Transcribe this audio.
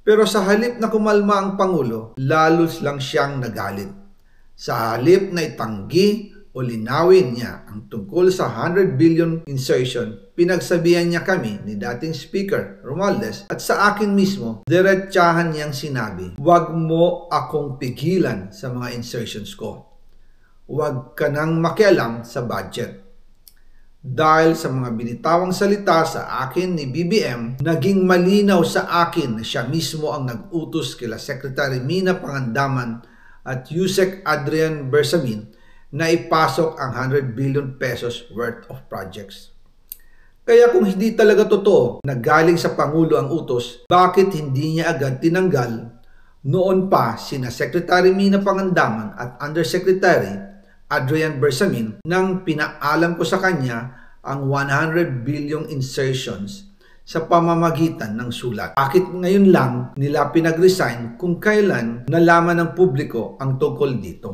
Pero sa halip na kumalma ang Pangulo, lalos lang siyang nagalit. Sa halip na itanggi o linawin niya ang tungkol sa 100 billion insertion, pinagsabihan niya kami ni dating Speaker Romualdez at sa akin mismo, diretsahan niyang sinabi, "Huwag mo akong pigilan sa mga insertions ko. Huwag ka nang makialam sa budget." Dahil sa mga binitawang salita sa akin ni BBM, naging malinaw sa akin na siya mismo ang nag-utos kila Secretary Mina Pangandaman at Yusek Adrian Bersamin na ipasok ang 100 billion pesos worth of projects. Kaya kung hindi talaga totoo na galing sa Pangulo ang utos, bakit hindi niya agad tinanggal noon pa sina Secretary Mina Pangandaman at Undersecretary Adrian Bersamin nang pinaalam ko sa kanya ang 100 billion insertions sa pamamagitan ng sulat? Bakit ngayon lang nila pinag-resign kung kailan nalaman ng publiko ang tungkol dito?